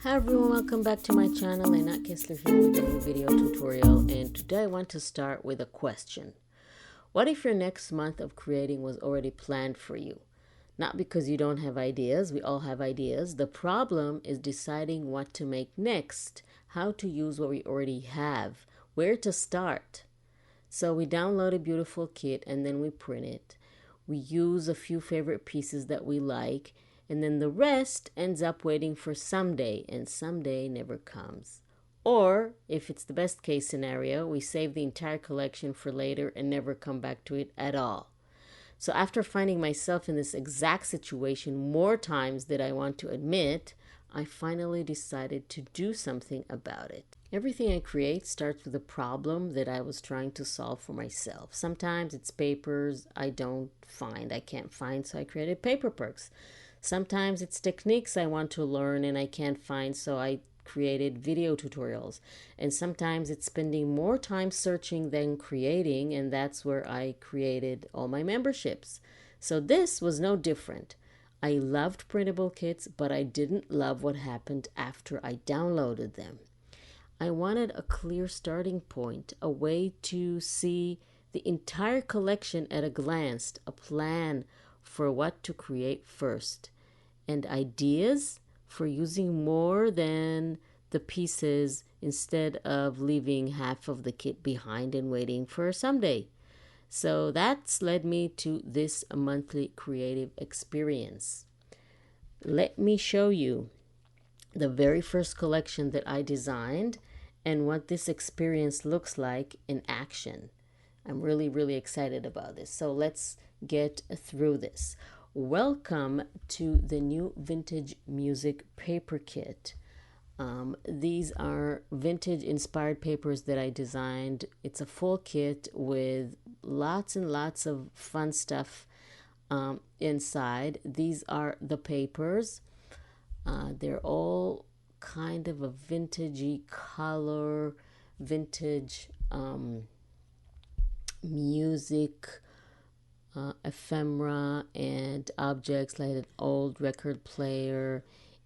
Hi everyone, welcome back to my channel. Lynette Kessler here with a new video tutorial, and today I want to start with a question. What if your next month of creating was already planned for you? Not because you don't have ideas, we all have ideas. The problem is deciding what to make next, how to use what we already have, where to start. So we download a beautiful kit and then we print it. We use a few favorite pieces that we like, and then the rest ends up waiting for someday, and someday never comes. Or, if it's the best case scenario, we save the entire collection for later and never come back to it at all. So after finding myself in this exact situation more times than I want to admit, I finally decided to do something about it. Everything I create starts with a problem that I was trying to solve for myself. Sometimes it's papers I can't find, so I created paper perks. Sometimes it's techniques I want to learn and I can't find, so I created video tutorials. And sometimes it's spending more time searching than creating, and that's where I created all my memberships. So this was no different. I loved printable kits, but I didn't love what happened after I downloaded them. I wanted a clear starting point, a way to see the entire collection at a glance, a plan for what to create first, and ideas for using more than the pieces instead of leaving half of the kit behind and waiting for someday. So that's led me to this monthly creative experience. Let me show you the very first collection that I designed and what this experience looks like in action. I'm really excited about this. So let's get through this. Welcome to the new vintage music paper kit. These are vintage inspired papers that I designed. It's a full kit with lots and lots of fun stuff inside. These are the papers. They're all kind of a vintagey color, vintage music, ephemera, and objects like an old record player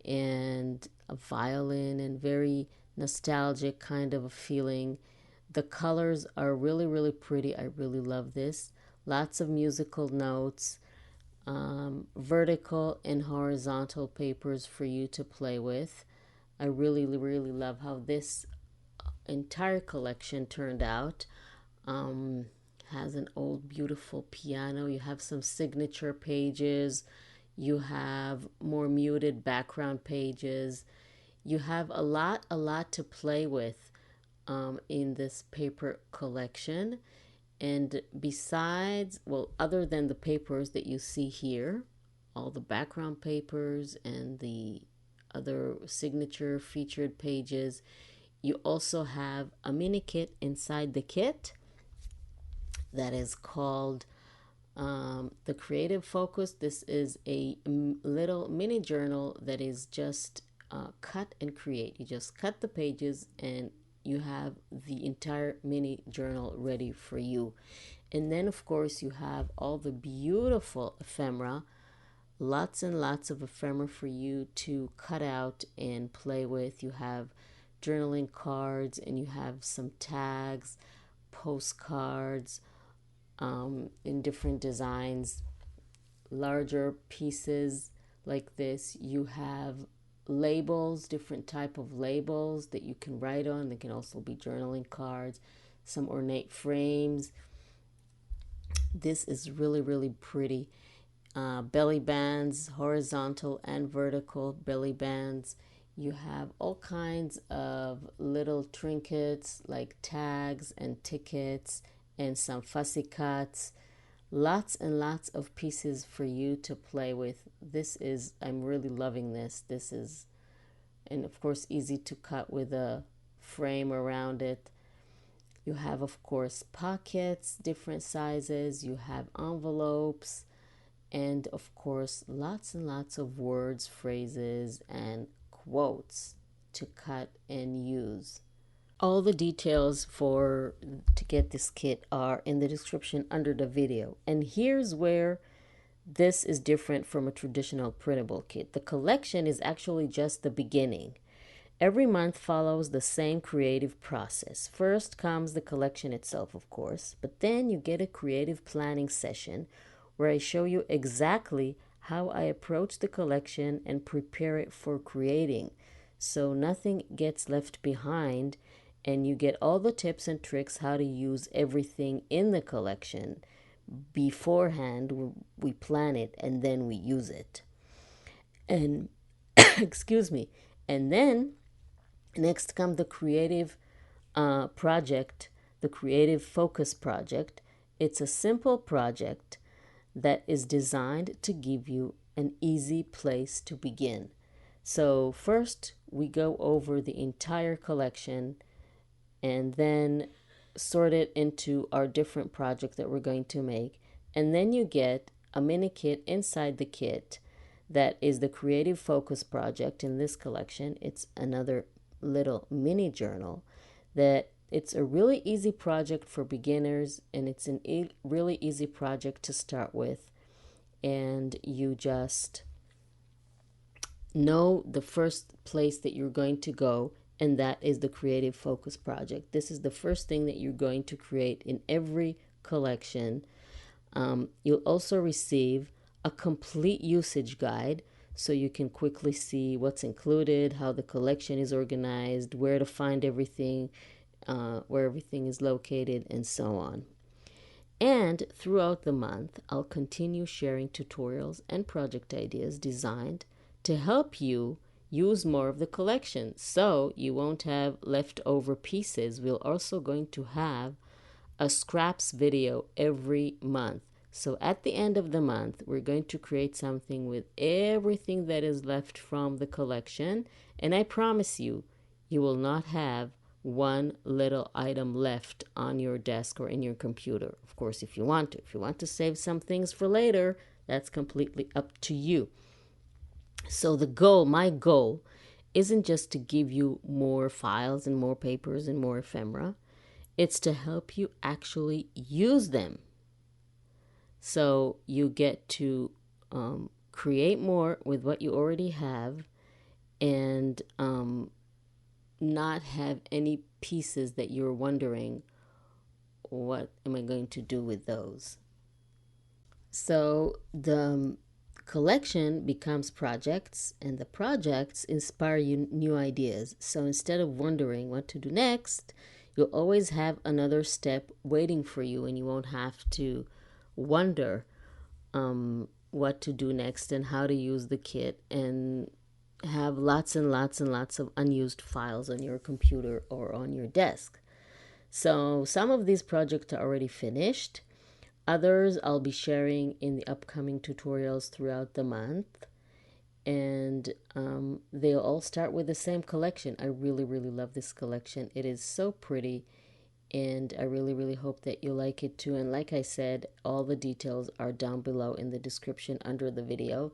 and a violin, and very nostalgic kind of a feeling. The colors are really pretty. I really love this. Lots of musical notes, vertical and horizontal papers for you to play with. I really love how this entire collection turned out. Has an old beautiful piano. You have some signature pages. You have more muted background pages. You have a lot to play with in this paper collection. And besides, well, other than the papers that you see here, all the background papers and the other signature featured pages, you also have a mini kit inside the kit that is called the Creative Focus. This is a little mini journal that is just cut and create. You just cut the pages and you have the entire mini journal ready for you. And then of course you have all the beautiful ephemera, lots and lots of ephemera for you to cut out and play with. You have journaling cards and you have some tags, postcards in different designs, larger pieces like this. You have labels, different type of labels that you can write on. They can also be journaling cards, some ornate frames. This is really pretty. Belly bands, horizontal and vertical belly bands. You have all kinds of little trinkets like tags and tickets and some fussy cuts. Lots and lots of pieces for you to play with. I'm really loving this. This is, and of course, easy to cut with a frame around it. You have, of course, pockets, different sizes. You have envelopes, and of course, lots and lots of words, phrases, and quotes to cut and use. All the details to get this kit are in the description under the video. And here's where this is different from a traditional printable kit. The collection is actually just the beginning. Every month follows the same creative process. First comes the collection itself, of course, but then you get a creative planning session where I show you exactly how I approach the collection and prepare it for creating. So nothing gets left behind, and you get all the tips and tricks how to use everything in the collection. Beforehand, we plan it and then we use it. And excuse me. And then next come the creative project, the creative focus project. It's a simple project that is designed to give you an easy place to begin. So first we go over the entire collection and then sort it into our different projects that we're going to make. And then you get a mini kit inside the kit that is the creative focus project in this collection. It's another little mini journal that it's a really easy project for beginners, and it's a really easy project to start with. And you just know the first place that you're going to go, and that is the creative focus project. This is the first thing that you're going to create in every collection. You'll also receive a complete usage guide so you can quickly see what's included, how the collection is organized, where to find everything, where everything is located, and so on. And throughout the month, I'll continue sharing tutorials and project ideas designed to help you use more of the collection so you won't have leftover pieces. We're also going to have a scraps video every month. So at the end of the month, we're going to create something with everything that is left from the collection. And I promise you, you will not have one little item left on your desk or in your computer. Of course, if you want to. If you want to save some things for later, that's completely up to you. So my goal, isn't just to give you more files and more papers and more ephemera. It's to help you actually use them. So you get to create more with what you already have, and not have any pieces that you're wondering, what am I going to do with those? So the collection becomes projects, and the projects inspire you new ideas. So instead of wondering what to do next, you'll always have another step waiting for you, and you won't have to wonder what to do next and how to use the kit, and have lots and lots and lots of unused files on your computer or on your desk. So some of these projects are already finished. Others I'll be sharing in the upcoming tutorials throughout the month. And they'll all start with the same collection. I really, really love this collection. It is so pretty, and I really, really hope that you like it too. And like I said, all the details are down below in the description under the video.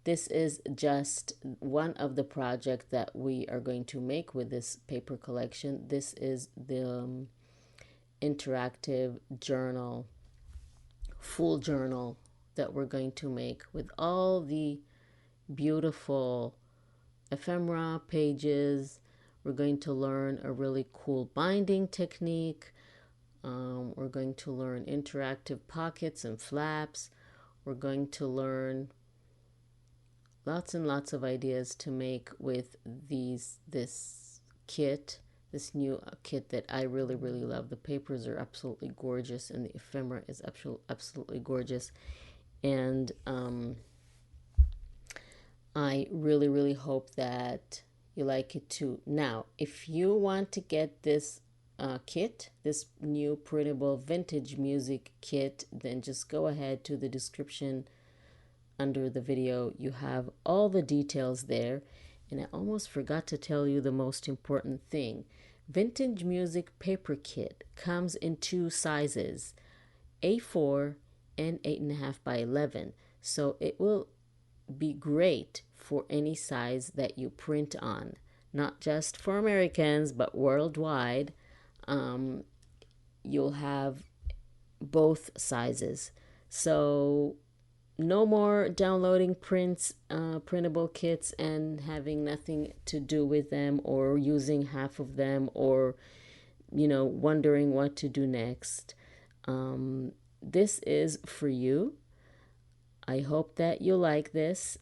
This is just one of the projects that we are going to make with this paper collection. This is the interactive journal, full journal that we're going to make with all the beautiful ephemera pages. We're going to learn a really cool binding technique. We're going to learn interactive pockets and flaps. We're going to learn lots and lots of ideas to make with this kit, this new kit that I really, really love. The papers are absolutely gorgeous, and the ephemera is absolutely gorgeous. And I really, really hope that you like it too. Now, if you want to get this kit, this new printable vintage music kit, then just go ahead to the description under the video. You have all the details there. And I almost forgot to tell you the most important thing. Vintage Music Paper Kit comes in two sizes, A4 and 8.5 by 11. So it will be great for any size that you print on, not just for Americans, but worldwide. You'll have both sizes. So No more downloading printable kits and having nothing to do with them, or using half of them, or wondering what to do next. This is for you. I hope that you like this.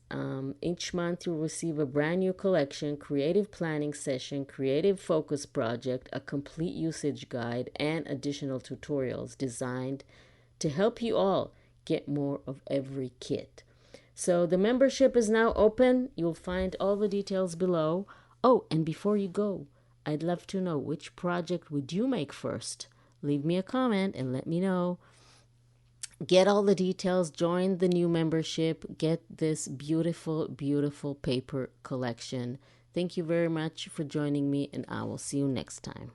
Each month you'll receive a brand new collection, creative planning session, creative focus project, a complete usage guide, and additional tutorials designed to help you all get more of every kit. So the membership is now open. You'll find all the details below. Oh, and before you go, I'd love to know, which project would you make first? Leave me a comment and let me know. Get all the details, join the new membership, get this beautiful, beautiful paper collection. Thank you very much for joining me, and I will see you next time.